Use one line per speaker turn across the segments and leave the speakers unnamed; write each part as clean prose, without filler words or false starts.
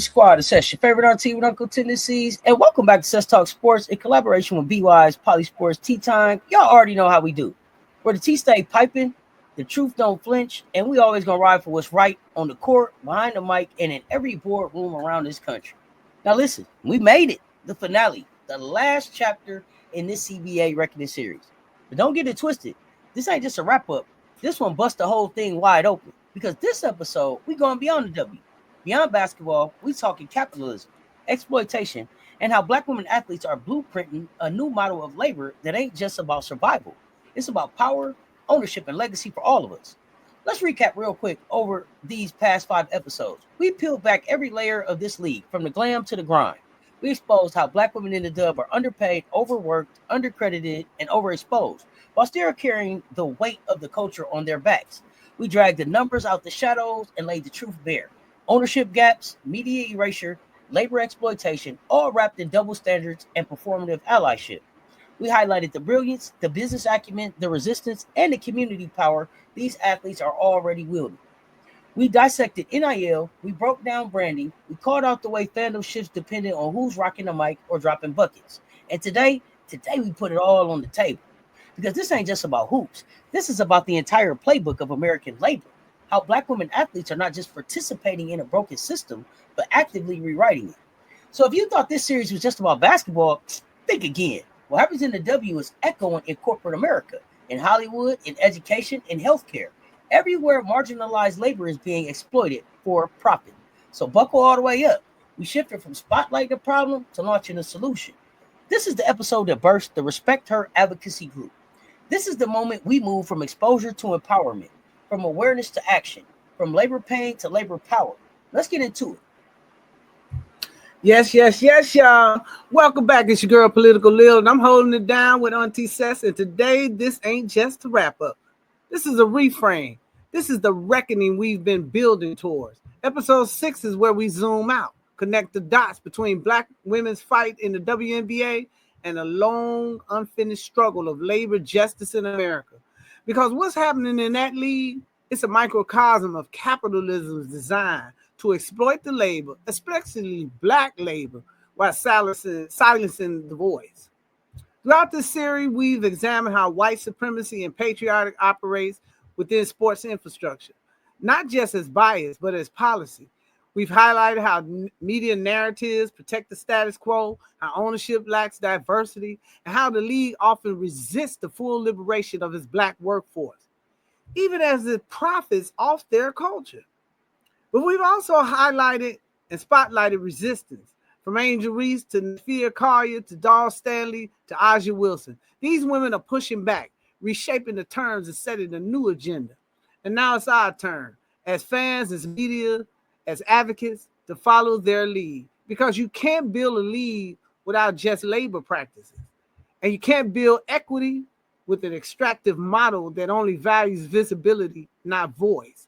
squad of Cess, your favorite auntie with Uncle Tendencies, and welcome back to Cess Talk Sports in collaboration with BY's Poly Sports Tea Time. Y'all already know how we do. Where the tea stay piping, the truth don't flinch, and we always gonna ride for what's right on the court, behind the mic, and in every boardroom around this country. Now listen, we made it, the finale, the last chapter in this CBA Reckoning series. But don't get it twisted. This ain't just a wrap-up. This one busts the whole thing wide open. Because this episode, we going beyond the W. Beyond basketball, we talking capitalism, exploitation, and how Black women athletes are blueprinting a new model of labor that ain't just about survival. It's about power, ownership, and legacy for all of us. Let's recap real quick over these past 5 episodes. We peeled back every layer of this league, from the glam to the grind. We exposed how Black women in the dub are underpaid, overworked, undercredited, and overexposed, while still carrying the weight of the culture on their backs. We dragged the numbers out the shadows and laid the truth bare. Ownership gaps, media erasure, labor exploitation, all wrapped in double standards and performative allyship. We highlighted the brilliance, the business acumen, the resistance, and the community power these athletes are already wielding. We dissected NIL, we broke down branding, we called out the way fandom shifts depending on who's rocking the mic or dropping buckets. And today we put it all on the table. Because this ain't just about hoops. This is about the entire playbook of American labor. How Black women athletes are not just participating in a broken system, but actively rewriting it. So if you thought this series was just about basketball, think again. What happens in the W is echoing in corporate America, in Hollywood, in education, in healthcare. Everywhere marginalized labor is being exploited for profit. So buckle all the way up. We shifted from spotlighting the problem to launching a solution. This is the episode that burst the Respect Her Advocacy Group. This is the moment we move from exposure to empowerment, from awareness to action, from labor pain to labor power. Let's get into it.
Yes, y'all. Welcome back. It's your girl, Political Lil, and I'm holding it down with Auntie Cess. And today, this ain't just a wrap-up. This is a reframe. This is the reckoning we've been building towards. Episode 6 is where we zoom out, connect the dots between Black women's fight in the WNBA and a long, unfinished struggle of labor justice in America. Because what's happening in that league, it's a microcosm of capitalism's design to exploit the labor, especially Black labor, while silencing the voice. Throughout this series, we've examined how white supremacy and patriarchy operates within sports infrastructure, not just as bias, but as policy. We've highlighted how media narratives protect the status quo, how ownership lacks diversity, and how the league often resists the full liberation of its Black workforce, even as it profits off their culture. But we've also highlighted and spotlighted resistance, from Angel Reese to Nafia Collier to Dawn Stanley to Aja Wilson. These women are pushing back, reshaping the terms and setting a new agenda. And now it's our turn, as fans, as media, as advocates, to follow their lead. Because you can't build a league without just labor practices. And you can't build equity with an extractive model that only values visibility, not voice.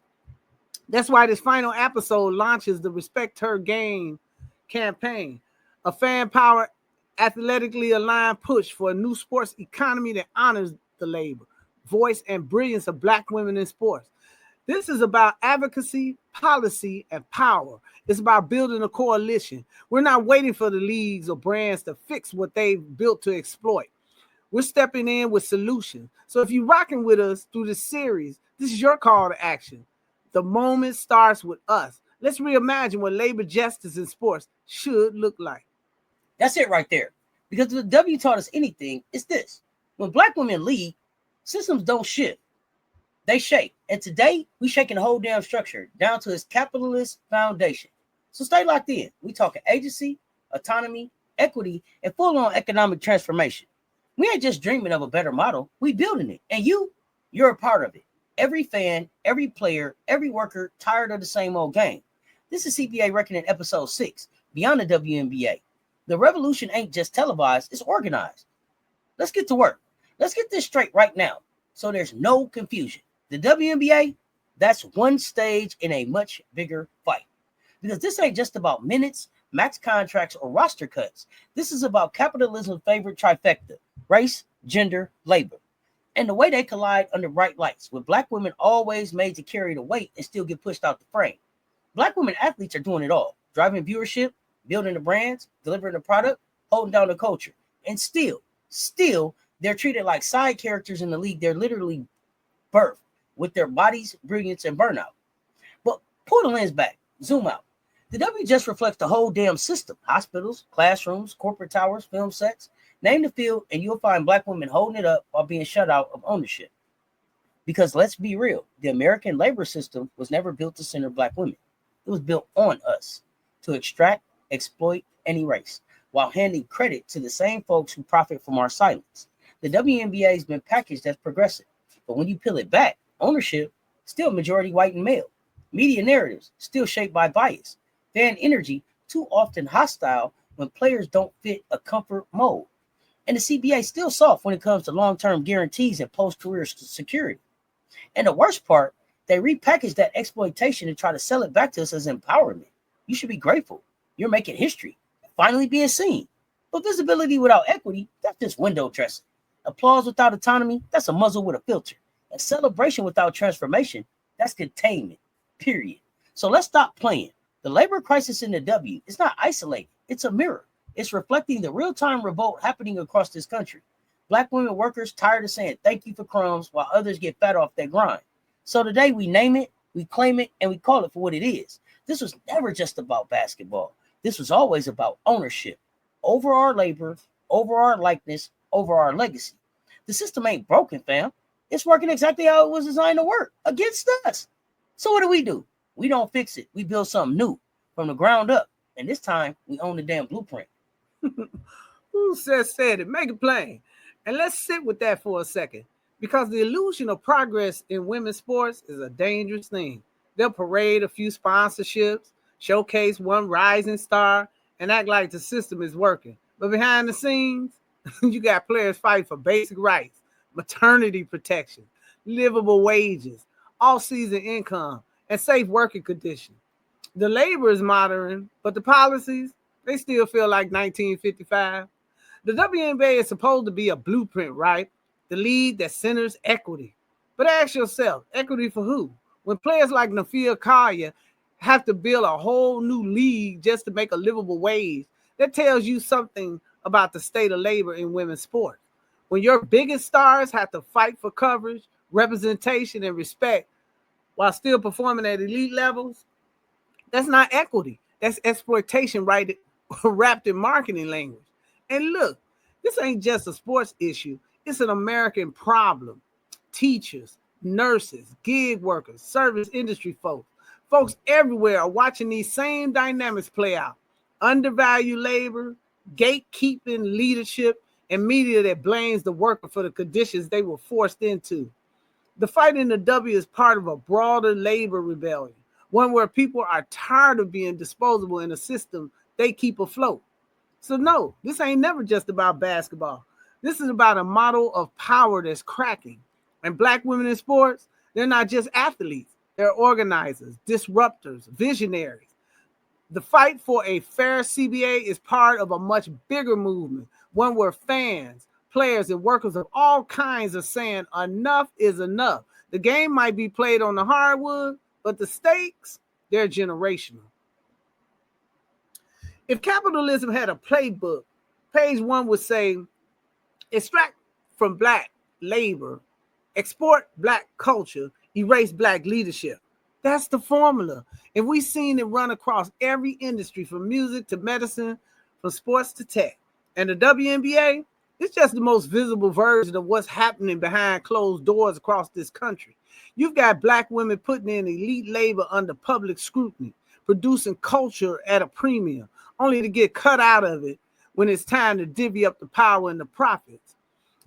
That's why this final episode launches the Respect Her Game campaign, a fan-powered, athletically aligned push for a new sports economy that honors the labor, voice, and brilliance of Black women in sports. This is about advocacy, policy, and power. It's about building a coalition. We're not waiting for the leagues or brands to fix what they've built to exploit. We're stepping in with solutions. So if you're rocking with us through this series, this is your call to action. The moment starts with us. Let's reimagine what labor justice in sports should look like.
That's it right there. Because if the W taught us anything, it's this. When Black women lead, systems don't shift. They shake. And today, we shaking the whole damn structure down to its capitalist foundation. So stay locked in. We talking agency, autonomy, equity, and full-on economic transformation. We ain't just dreaming of a better model. We building it. And you're a part of it. Every fan, every player, every worker tired of the same old game. This is CBA Reckoning episode 6, Beyond the WNBA. The revolution ain't just televised, it's organized. Let's get to work. Let's get this straight right now so there's no confusion. The WNBA, that's one stage in a much bigger fight. Because this ain't just about minutes, max contracts, or roster cuts. This is about capitalism's favorite trifecta: race, gender, labor. And the way they collide under bright lights, with Black women always made to carry the weight and still get pushed out the frame. Black women athletes are doing it all. driving viewership, building the brands, delivering the product, holding down the culture. And still, they're treated like side characters in the league. They're literally birthed with their bodies, brilliance, and burnout. But pull the lens back, zoom out. The W just reflects the whole damn system. Hospitals, classrooms, corporate towers, film sets. Name the field, and you'll find black women holding it up while being shut out of ownership. Because let's be real, the American labor system was never built to center black women. It was built on us to extract, exploit, and erase, while handing credit to the same folks who profit from our silence. The WNBA has been packaged as progressive, but when you peel it back, ownership, still majority white and male. Media narratives, still shaped by bias. Fan energy, too often hostile when players don't fit a comfort mold. And the CBA still soft when it comes to long-term guarantees and post-career security. And the worst part, they repackage that exploitation and try to sell it back to us as empowerment. You should be grateful. You're making history, finally being seen. But visibility without equity, that's just window dressing. Applause without autonomy, that's a muzzle with a filter. And celebration without transformation, that's containment, period. So let's stop playing. The labor crisis in the W is not isolated. It's a mirror. It's reflecting the real-time revolt happening across this country. Black women workers tired of saying thank you for crumbs while others get fat off their grind. So today we name it, we claim it, and we call it for what it is. This was never just about basketball. This was always about ownership over our labor, over our likeness, over our legacy. The system ain't broken, fam. It's working exactly how it was designed to work, against us. So what do? We don't fix it. We build something new from the ground up. And this time we own the damn blueprint.
Who said it? Make it plain. And let's sit with that for a second, because the illusion of progress in women's sports is a dangerous thing. They'll parade a few sponsorships, showcase one rising star, and act like the system is working. But behind the scenes, you got players fighting for basic rights, maternity protection, livable wages, all-season income, and safe working conditions. The labor is modern, but the policies, they still feel like 1955. The WNBA is supposed to be a blueprint, right? The league that centers equity. But ask yourself, equity for who? When players like Nafia Kaya have to build a whole new league just to make a livable wage, that tells you something about the state of labor in women's sports. When your biggest stars have to fight for coverage, representation, and respect while still performing at elite levels, that's not equity. That's exploitation, right? Wrapped in marketing language. And look, this ain't just a sports issue. It's an American problem. Teachers, nurses, gig workers, service industry folks everywhere are watching these same dynamics play out. Undervalued labor, gatekeeping leadership, and media that blames the worker for the conditions they were forced into. The fight in the W is part of a broader labor rebellion, one where people are tired of being disposable in a system they keep afloat. So no, this ain't never just about basketball. This is about a model of power that's cracking. And black women in sports, they're not just athletes. They're organizers, disruptors, visionaries. The fight for a fair CBA is part of a much bigger movement, one where fans, players, and workers of all kinds are saying enough is enough. The game might be played on the hardwood, but the stakes, they're generational. If capitalism had a playbook, page 1 would say, extract from black labor, export black culture, erase black leadership. That's the formula. And we've seen it run across every industry, from music to medicine, from sports to tech. And the WNBA, it's just the most visible version of what's happening behind closed doors across this country. You've got black women putting in elite labor under public scrutiny, producing culture at a premium, only to get cut out of it when it's time to divvy up the power and the profits.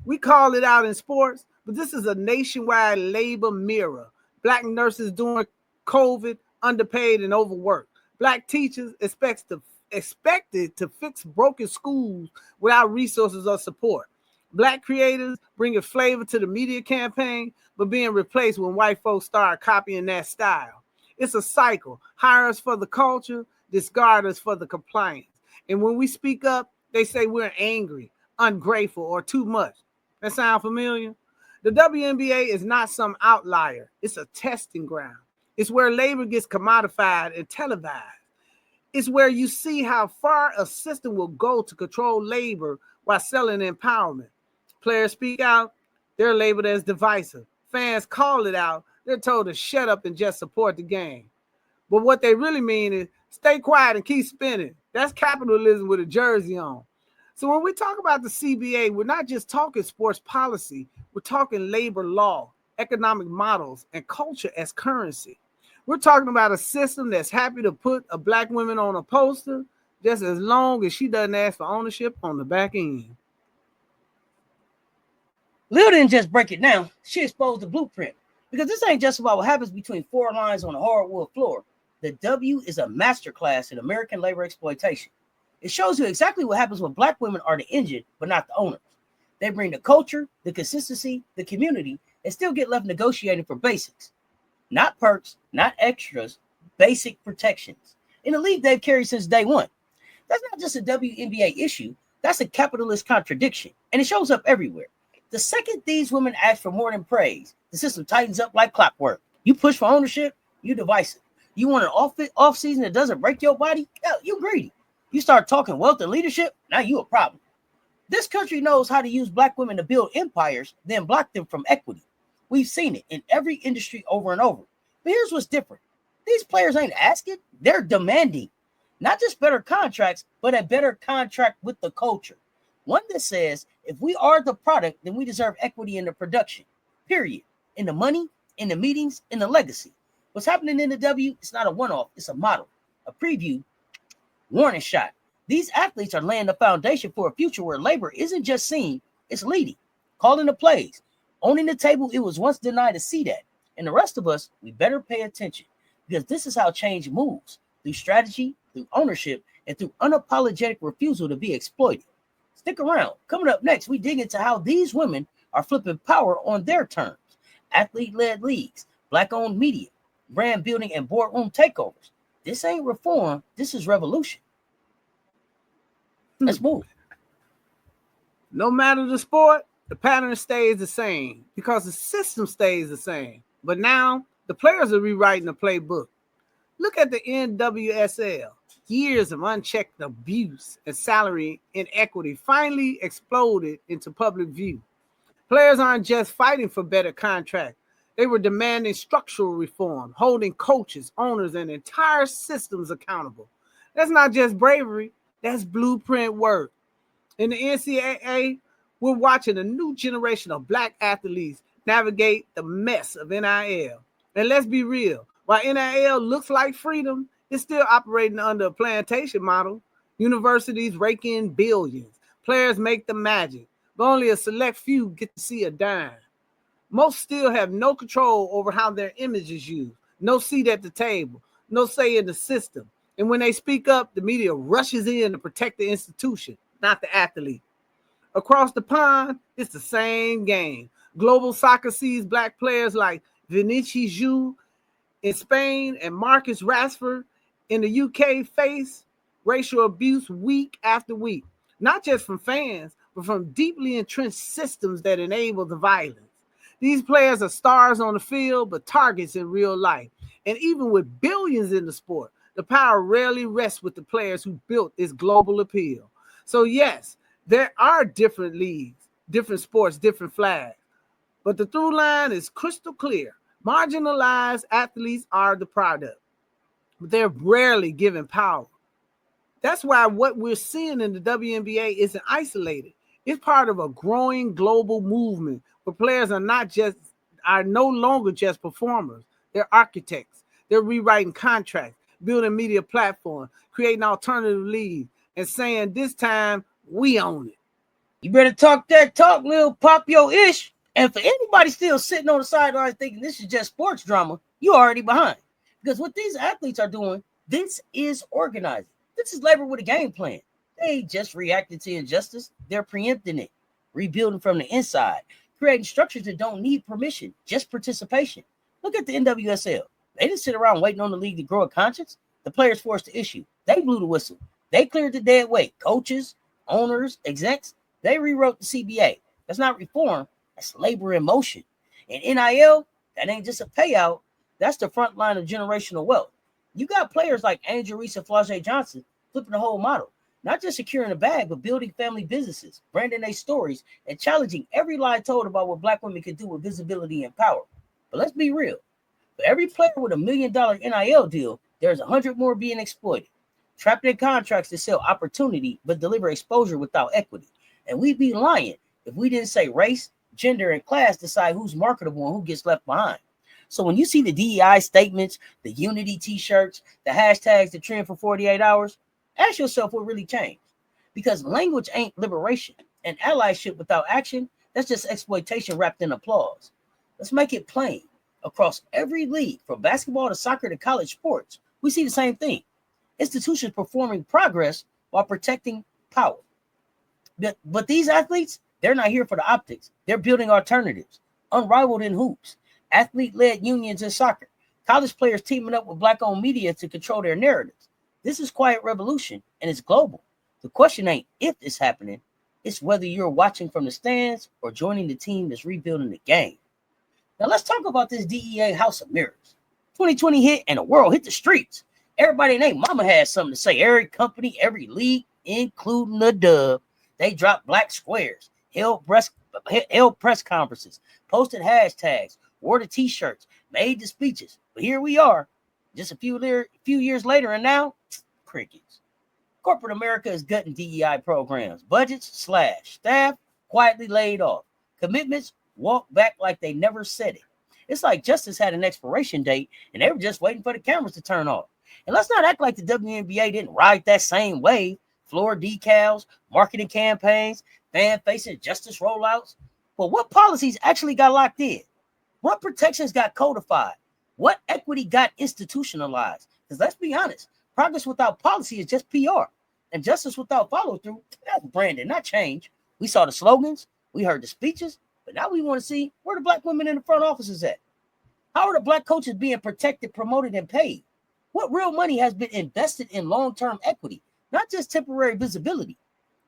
We call it out in sports, but this is a nationwide labor mirror. Black nurses during COVID, underpaid and overworked. Black teachers expected to fix broken schools without resources or support. Black creators bringing flavor to the media campaign, but being replaced when white folks start copying that style. It's a cycle. Hire us for the culture, discard us for the compliance. And when we speak up, they say we're angry, ungrateful, or too much. That sound familiar? The WNBA is not some outlier. It's a testing ground. It's where labor gets commodified and televised. It's where you see how far a system will go to control labor while selling empowerment. Players speak out, they're labeled as divisive. Fans call it out, they're told to shut up and just support the game. But what they really mean is stay quiet and keep spinning. That's capitalism with a jersey on. So when we talk about the CBA, we're not just talking sports policy, we're talking labor law, economic models, and culture as currency. We're talking about a system that's happy to put a black woman on a poster just as long as she doesn't ask for ownership on the back end.
Lil didn't just break it down, she exposed the blueprint. Because this ain't just about what happens between four lines on a hardwood floor. The W is a masterclass in American labor exploitation. It shows you exactly what happens when black women are the engine, but not the owners. They bring the culture, the consistency, the community, and still get left negotiating for basics. Not perks, not extras, basic protections. In a league they've carried since day one. That's not just a WNBA issue, that's a capitalist contradiction, and it shows up everywhere. The second these women ask for more than praise, the system tightens up like clockwork. You push for ownership, you divisive. You want an off season that doesn't break your body, you greedy. You start talking wealth and leadership, now you a problem. This country knows how to use black women to build empires, then block them from equity. We've seen it in every industry over and over. But here's what's different. These players ain't asking, they're demanding. Not just better contracts, but a better contract with the culture. One that says, if we are the product, then we deserve equity in the production. Period. In the money, in the meetings, in the legacy. What's happening in the W, it's not a one-off, it's a model, a preview, warning shot. These athletes are laying the foundation for a future where labor isn't just seen, it's leading, calling the plays, owning the table it was once denied a seat at. And the rest of us, we better pay attention because this is how change moves, through strategy, through ownership, and through unapologetic refusal to be exploited. Stick around. Coming up next, we dig into how these women are flipping power on their terms. Athlete-led leagues, black-owned media, brand building, and boardroom takeovers. This ain't reform, this is revolution. Let's move.
No matter the sport, the pattern stays the same because the system stays the same. But now the players are rewriting the playbook. Look at the NWSL. Years of unchecked abuse and salary inequity finally exploded into public view. Players aren't just fighting for better contracts. They were demanding structural reform, holding coaches, owners, and entire systems accountable. That's not just bravery, that's blueprint work. In the NCAA, we're watching a new generation of black athletes navigate the mess of NIL. And let's be real, while NIL looks like freedom, it's still operating under a plantation model. Universities rake in billions. Players make the magic, but only a select few get to see a dime. Most still have no control over how their image is used, no seat at the table, no say in the system. And when they speak up, the media rushes in to protect the institution, not the athlete. Across the pond, it's the same game. Global soccer sees black players like Vinicius Junior in Spain and Marcus Rashford in the UK face racial abuse week after week, not just from fans, but from deeply entrenched systems that enable the violence. These players are stars on the field, but targets in real life. And even with billions in the sport, the power rarely rests with the players who built its global appeal. So yes, there are different leagues, different sports, different flags. But the through line is crystal clear. Marginalized athletes are the product, but they're rarely given power. That's why what we're seeing in the WNBA isn't isolated. It's part of a growing global movement where players are no longer just performers. They're architects. They're rewriting contracts, building media platforms, creating alternative leagues, and saying this time we own it.
You better talk that talk, Lil. Pop your ish. And for anybody still sitting on the sideline thinking this is just sports drama, you're already behind. Because what these athletes are doing, this is organizing. This is labor with a game plan. They ain't just reacting to injustice. They're preempting it, rebuilding from the inside, creating structures that don't need permission, just participation. Look at the NWSL. They didn't sit around waiting on the league to grow a conscience. The players forced the issue. They blew the whistle. They cleared the dead weight. Coaches, owners, execs, they rewrote the CBA. That's not reform. That's labor in motion. And NIL, that ain't just a payout. That's the front line of generational wealth. You got players like Angel Reese and Flau'jae Johnson flipping the whole model, not just securing a bag, but building family businesses, branding their stories, and challenging every lie told about what Black women can do with visibility and power. But let's be real. For every player with $1 million NIL deal, there's 100 more being exploited, trapped in contracts to sell opportunity but deliver exposure without equity. And we'd be lying if we didn't say race, gender, and class decide who's marketable and who gets left behind. So when you see the DEI statements, the unity t-shirts, the hashtags that trend for 48 hours, ask yourself what really changed. Because language ain't liberation, and allyship without action, that's just exploitation wrapped in applause. Let's make it plain. Across every league, from basketball to soccer to college sports, we see the same thing. Institutions performing progress while protecting power. But these athletes, they're not here for the optics. They're building alternatives, unrivaled in hoops, athlete-led unions in soccer, college players teaming up with Black-owned media to control their narratives. This is quiet revolution, and it's global. The question ain't if it's happening, it's whether you're watching from the stands or joining the team that's rebuilding the game. Now let's talk about this DEA House of Mirrors. 2020 hit and the world hit the streets. Everybody and their mama had something to say. Every company, every league, including the Dub, they dropped black squares, held press conferences, posted hashtags, wore the t-shirts, made the speeches. But here we are, just a few years later, and now, crickets. Corporate America is gutting DEI programs. Budgets slashed. Staff quietly laid off. Commitments walked back like they never said it. It's like justice had an expiration date, and they were just waiting for the cameras to turn off. And let's not act like the WNBA didn't ride that same wave. Floor decals, marketing campaigns, fan-facing justice rollouts. But what policies actually got locked in? What protections got codified? What equity got institutionalized? Because let's be honest, progress without policy is just PR. And justice without follow-through, that's branding, not change. We saw the slogans, we heard the speeches, but now we want to see where the Black women in the front offices at. How are the Black coaches being protected, promoted, and paid? What real money has been invested in long-term equity, not just temporary visibility?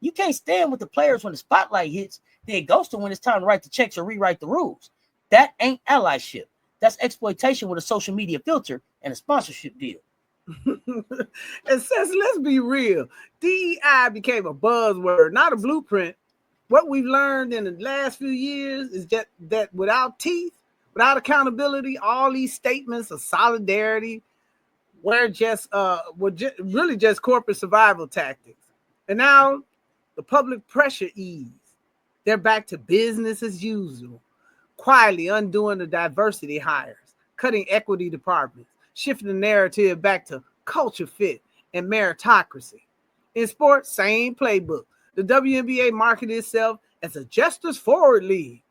You can't stand with the players when the spotlight hits, then ghost them when it's time to write the checks or rewrite the rules. That ain't allyship. That's exploitation with a social media filter and a sponsorship deal.
And Cess, let's be real. DEI became a buzzword, not a blueprint. What we've learned in the last few years is that without teeth, without accountability, all these statements of solidarity were really just corporate survival tactics. And now the public pressure eased. They're back to business as usual, quietly undoing the diversity hires, cutting equity departments, shifting the narrative back to culture fit and meritocracy. In sports, same playbook. The WNBA marketed itself as a justice forward league,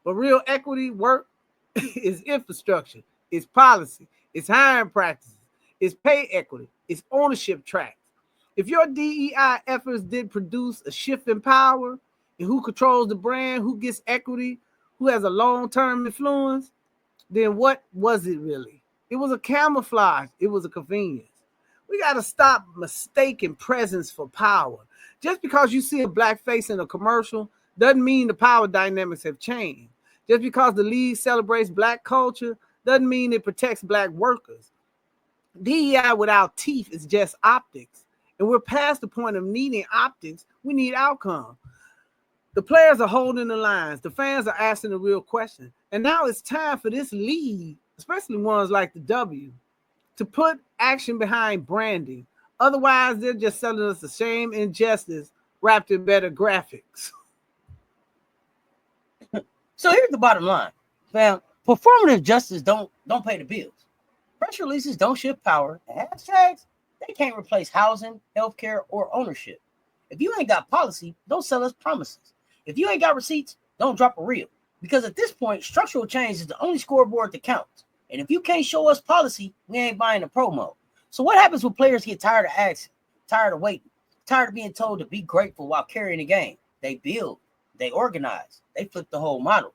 but real equity work is infrastructure, it's policy, it's hiring practices, it's pay equity, it's ownership tracks. If your DEI efforts did produce a shift in power and who controls the brand, who gets equity, who has a long-term influence, then what was it really? It was a camouflage. It was a convenience. We got to stop mistaking presence for power. Just because you see a Black face in a commercial doesn't mean the power dynamics have changed. Just because the league celebrates Black culture doesn't mean it protects Black workers. DEI without teeth is just optics. And we're past the point of needing optics. We need outcome. The players are holding the lines. The fans are asking the real question. And now it's time for this league, especially ones like the W, to put action behind branding. Otherwise, they're just selling us the same injustice wrapped in better graphics.
So here's the bottom line. Fam, performative justice don't pay the bills. Press releases don't shift power. And hashtags, they can't replace housing, healthcare, or ownership. If you ain't got policy, don't sell us promises. If you ain't got receipts, don't drop a reel. Because at this point, structural change is the only scoreboard that counts. And if you can't show us policy, we ain't buying a promo. So what happens when players get tired of asking, tired of waiting, tired of being told to be grateful while carrying the game? They build, they organize, they flip the whole model.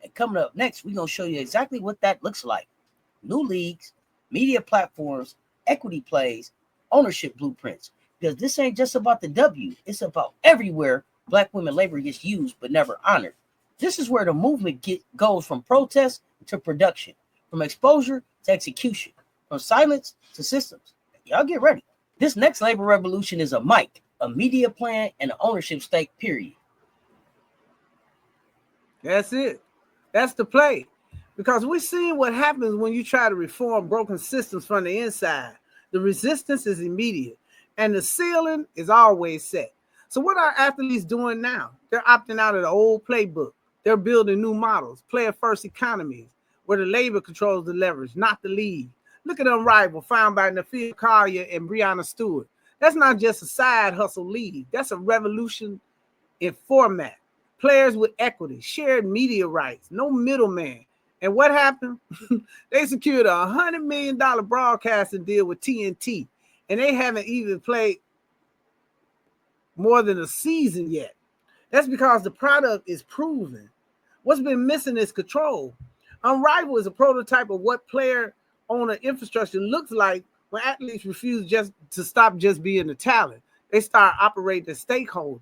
And coming up next, we're going to show you exactly what that looks like. New leagues, media platforms, equity plays, ownership blueprints. Because this ain't just about the W. It's about everywhere Black women labor gets used but never honored. This is where the movement goes from protest to production, from exposure to execution. from silence to systems. Y'all get ready. This next labor revolution is a mic, a media plan, and an ownership stake, period.
That's it. That's the play. Because we're seeing what happens when you try to reform broken systems from the inside. The resistance is immediate, and the ceiling is always set. So what are athletes doing now? They're opting out of the old playbook. They're building new models, player-first economies, where the labor controls the leverage, not the league. Look at Unrivaled, found by Nafia Collier and Breonna Stewart. That's not just a side hustle league. That's a revolution in format. Players with equity, shared media rights, no middleman. And what happened? They secured a $100 million broadcasting deal with TNT, and they haven't even played more than a season yet. That's because the product is proven. What's been missing is control. Unrivaled is a prototype of what player owner infrastructure looks like when athletes refuse just to stop just being a talent. They start operating as stakeholders.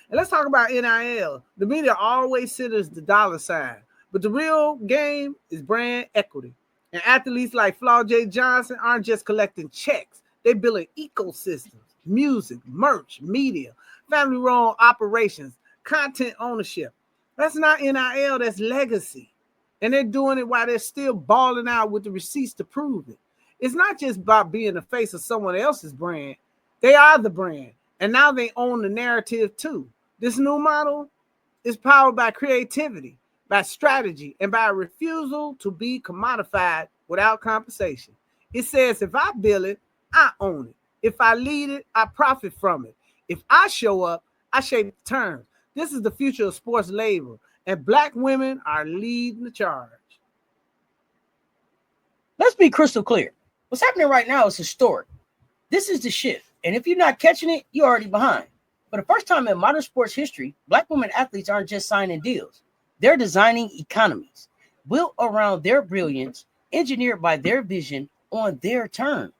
And let's talk about NIL. The media always centers the dollar sign, but the real game is brand equity. And athletes like Flaw J. Johnson aren't just collecting checks. They're building ecosystems, music, merch, media, family-run operations, content ownership. That's not NIL, that's legacy. And they're doing it while they're still balling out with the receipts to prove it. It's not just about being the face of someone else's brand. They are the brand. And now they own the narrative too. This new model is powered by creativity, by strategy, and by a refusal to be commodified without compensation. It says, if I build it, I own it. If I lead it, I profit from it. If I show up, I shape the terms. This is the future of sports labor, and Black women are leading the charge.
Let's be crystal clear. What's happening right now is historic. This is the shift, and if you're not catching it, you're already behind. For the first time in modern sports history, Black women athletes aren't just signing deals. They're designing economies built around their brilliance, engineered by their vision on their terms.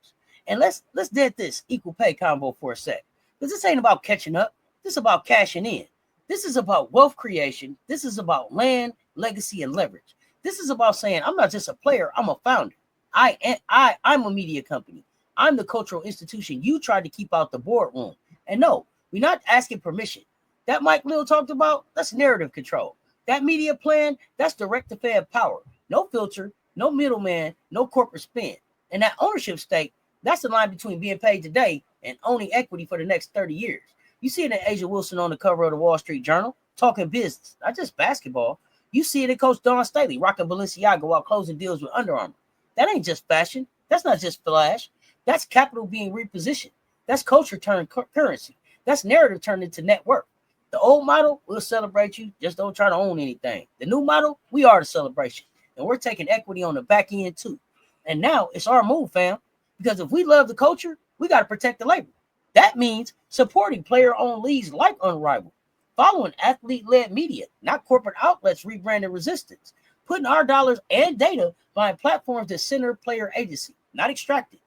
And let's dead this equal pay combo for a sec. Because this ain't about catching up. This is about cashing in. This is about wealth creation. This is about land, legacy, and leverage. This is about saying, I'm not just a player, I'm a founder. I'm a media company. I'm the cultural institution you tried to keep out the boardroom. And no, we're not asking permission. That Mike Lil talked about, that's narrative control. That media plan, that's direct-to-fan power. No filter, no middleman, no corporate spin. And that ownership stake, that's the line between being paid today and owning equity for the next 30 years. You see it in Asia Wilson on the cover of the Wall Street Journal, talking business, not just basketball. You see it in Coach Don Staley rocking Balenciaga while closing deals with Under Armour. That ain't just fashion. That's not just flash. That's capital being repositioned. That's culture turned currency. That's narrative turned into net worth. The old model, we'll celebrate you. Just don't try to own anything. The new model, we are the celebration. And we're taking equity on the back end too. And now it's our move, fam. Because if we love the culture, we got to protect the labor. That means supporting player-owned leagues like Unrivaled, following athlete-led media, not corporate outlets rebranded resistance, putting our dollars and data behind platforms that center player agency, not extracted.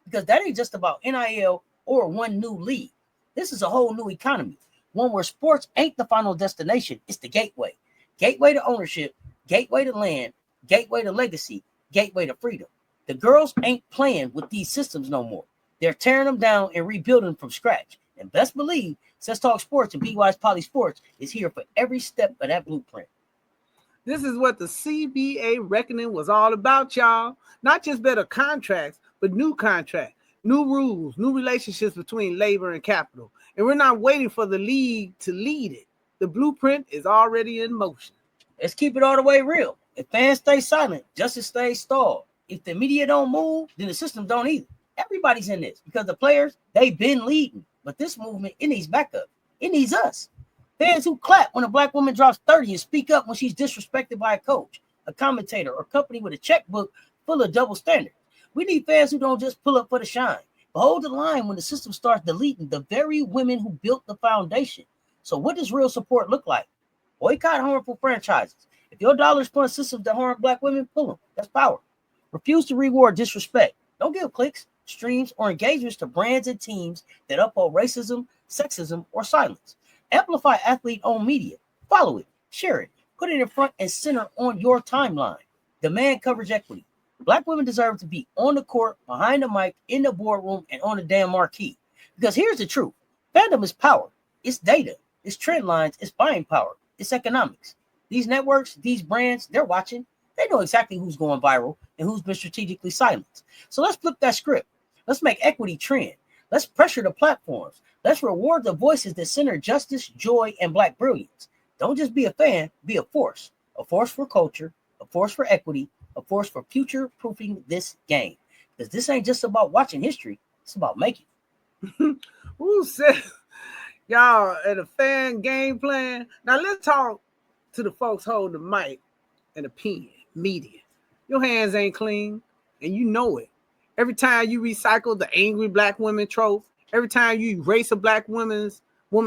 Because that ain't just about NIL or one new league. This is a whole new economy, one where sports ain't the final destination, it's the gateway. Gateway to ownership, gateway to land, gateway to legacy, gateway to freedom. The girls ain't playing with these systems no more. They're tearing them down and rebuilding them from scratch. And best believe, Cess Talk Sports and BY's Poly Sports is here for every step of that blueprint.
This is what the CBA Reckoning was all about, y'all. Not just better contracts, but new contracts, new rules, new relationships between labor and capital. And we're not waiting for the league to lead it. The blueprint is already in motion.
Let's keep it all the way real. If fans stay silent, justice stays stalled. If the media don't move, then the system don't either. Everybody's in this because the players, they've been leading. But this movement, it needs backup. It needs us. Fans who clap when a Black woman drops 30 and speak up when she's disrespected by a coach, a commentator, or company with a checkbook full of double standards. We need fans who don't just pull up for the shine, but hold the line when the system starts deleting the very women who built the foundation. So what does real support look like? Boycott harmful franchises. If your dollars fund systems that harm Black women, pull them. That's power. Refuse to reward disrespect. Don't give clicks, streams, or engagements to brands and teams that uphold racism, sexism, or silence. Amplify athlete-owned media. Follow it, share it, put it in front and center on your timeline. Demand coverage equity. Black women deserve to be on the court, behind the mic, in the boardroom, and on the damn marquee. Because here's the truth. Fandom is power. It's data. It's trend lines. It's buying power. It's economics. These networks, these brands, they're watching. They know exactly who's going viral and who's been strategically silenced. So let's flip that script. Let's make equity trend. Let's pressure the platforms. Let's reward the voices that center justice, joy, and Black brilliance. Don't just be a fan, be a force for culture, a force for equity, a force for future-proofing this game. Because this ain't just about watching history, it's about making.
Who said y'all at a fan game plan? Now let's talk to the folks holding the mic and the pen, media. Your hands ain't clean, and you know it. Every time you recycle the angry Black women trope, every time you erase a Black woman's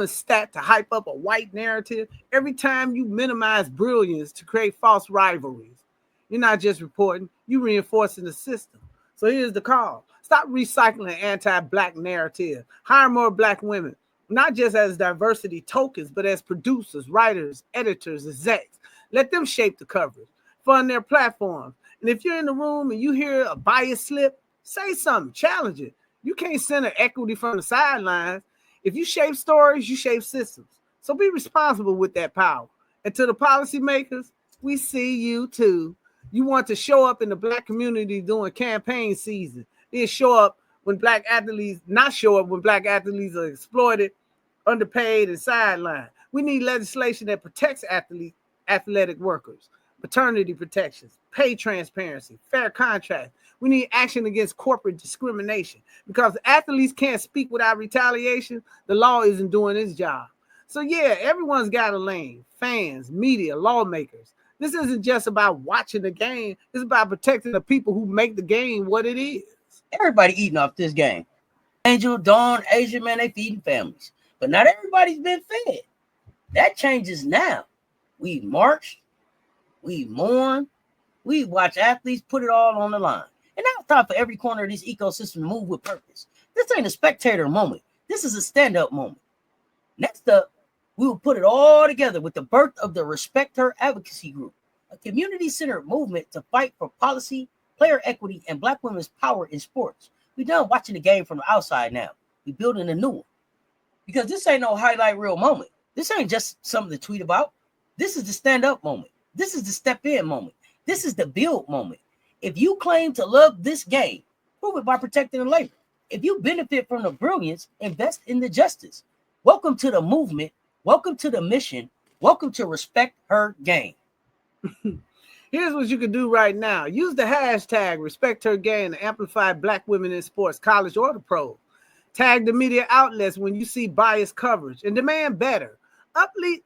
stat to hype up a white narrative, every time you minimize brilliance to create false rivalries, you're not just reporting, you're reinforcing the system. So here's the call. Stop recycling anti-Black narrative. Hire more Black women, not just as diversity tokens, but as producers, writers, editors, execs. Let them shape the coverage, fund their platforms. And if you're in the room and you hear a bias slip, say something, challenge it. You can't center equity from the sidelines. If you shape stories, you shape systems. So be responsible with that power. And to the policymakers, we see you too. You want to show up in the Black community during campaign season. Then show up when Black athletes, not show up when Black athletes are exploited, underpaid, and sidelined. We need legislation that protects athletic workers, paternity protections, pay transparency, fair contracts. We need action against corporate discrimination, because athletes can't speak without retaliation. The law isn't doing its job. So yeah, everyone's got a lane, fans, media, lawmakers. This isn't just about watching the game. It's about protecting the people who make the game what it is.
Everybody eating off this game. Angel, Dawn, Asia, man, they feeding families. But not everybody's been fed. That changes now. We marched, we mourn, we watch athletes put it all on the line. And now it's time for every corner of this ecosystem to move with purpose. This ain't a spectator moment. This is a stand-up moment. Next up, we will put it all together with the birth of the Respect Her Advocacy Group, a community-centered movement to fight for policy, player equity, and Black women's power in sports. We're done watching the game from the outside now. We're building a new one. Because this ain't no highlight reel moment. This ain't just something to tweet about. This is the stand-up moment. This is the step-in moment. This is the build moment. If you claim to love this game, prove it by protecting the labor. If you benefit from the brilliance, invest in the justice. Welcome to the movement. Welcome to the mission. Welcome to Respect Her Game.
Here's what you can do right now. Use the hashtag Respect Her Game to amplify Black women in sports, college or the pros. Tag the media outlets when you see biased coverage and demand better. Uplift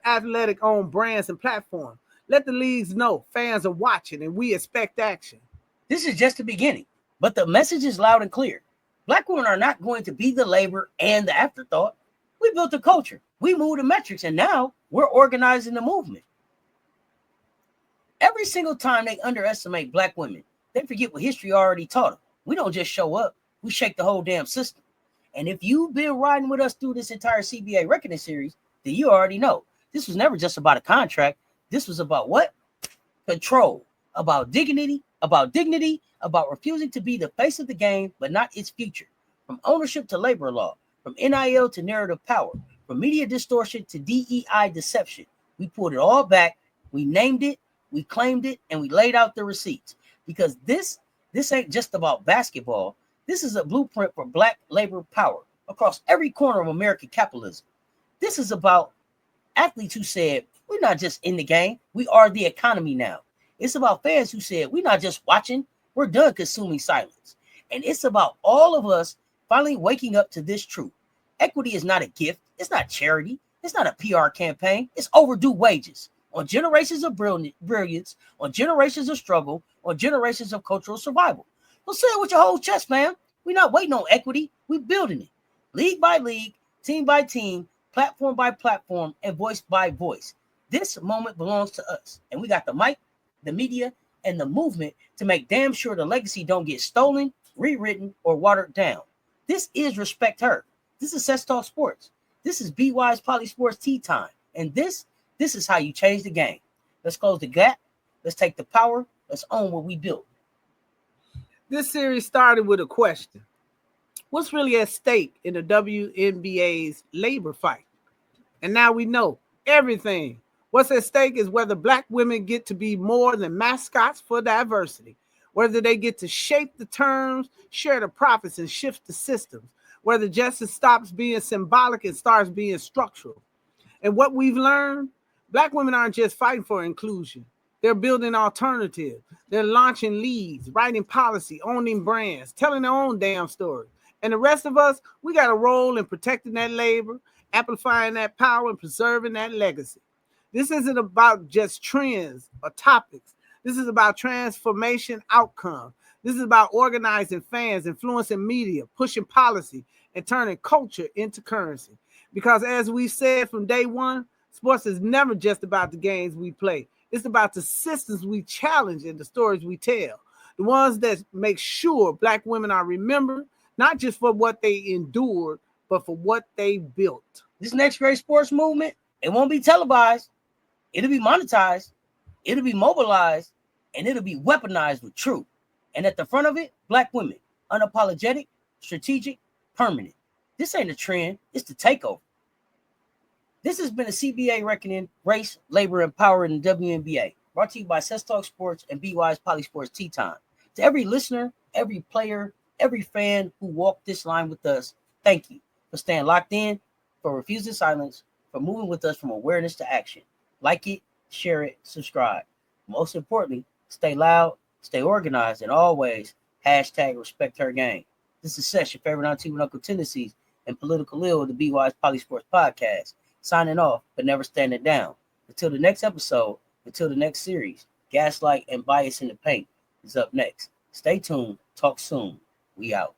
athletic-owned brands and platforms. Let the leagues know fans are watching and we expect action.
This is just the beginning, but the message is loud and clear. Black women are not going to be the labor and the afterthought. We built a culture. We moved the metrics, and now we're organizing the movement. Every single time they underestimate Black women, they forget what history already taught them. We don't just show up. We shake the whole damn system. And if you've been riding with us through this entire CBA Reckoning series, then you already know. This was never just about a contract. This was about what? Control. About dignity, about refusing to be the face of the game, but not its future. From ownership to labor law, from NIL to narrative power, from media distortion to DEI deception. We pulled it all back. We named it, we claimed it, and we laid out the receipts. Because this ain't just about basketball. This is a blueprint for Black labor power across every corner of American capitalism. This is about athletes who said, we're not just in the game, we are the economy now. It's about fans who said, we're not just watching, we're done consuming silence. And it's about all of us finally waking up to this truth. Equity is not a gift, it's not charity, it's not a PR campaign, it's overdue wages on generations of brilliance, on generations of struggle, on generations of cultural survival. So say it with your whole chest, fam. We're not waiting on equity, we're building it. League by league, team by team, platform by platform, and voice by voice. This moment belongs to us. And we got the mic, the media, and the movement to make damn sure the legacy don't get stolen, rewritten, or watered down. This is Respect Her. This is Cess Talk Sports. This is BY's Poly Sports Tea Time. And this is how you change the game. Let's close the gap. Let's take the power. Let's own what we built.
This series started with a question. What's really at stake in the WNBA's labor fight? And now we know everything. What's at stake is whether Black women get to be more than mascots for diversity, whether they get to shape the terms, share the profits, and shift the systems, whether justice stops being symbolic and starts being structural. And what we've learned, Black women aren't just fighting for inclusion. They're building alternatives. They're launching leads, writing policy, owning brands, telling their own damn story. And the rest of us, we got a role in protecting that labor, amplifying that power, and preserving that legacy. This isn't about just trends or topics. This is about transformation outcomes. This is about organizing fans, influencing media, pushing policy, and turning culture into currency. Because as we said from day one, sports is never just about the games we play. It's about the systems we challenge and the stories we tell. The ones that make sure Black women are remembered, not just for what they endured, but for what they built.
This next great sports movement, it won't be televised. It'll be monetized. It'll be mobilized. And it'll be weaponized with truth. And at the front of it, Black women, unapologetic, strategic, permanent. This ain't a trend. It's the takeover. This has been a CBA Reckoning, Race, Labor, and Power in the WNBA. Brought to you by Cess Sports and BY's Polysports Tea Time. To every listener, every player, every fan who walked this line with us, thank you for staying locked in, for refusing silence, for moving with us from awareness to action. Like it, share it, subscribe. Most importantly, stay loud, stay organized, and always #respect her game. This is Cess, your favorite auntie with Uncle Tendencies and Political Lil of the BY's Polysports Podcast. Signing off, but never standing down. Until the next episode, until the next series, Gaslight and Bias in the Paint is up next. Stay tuned. Talk soon. We out.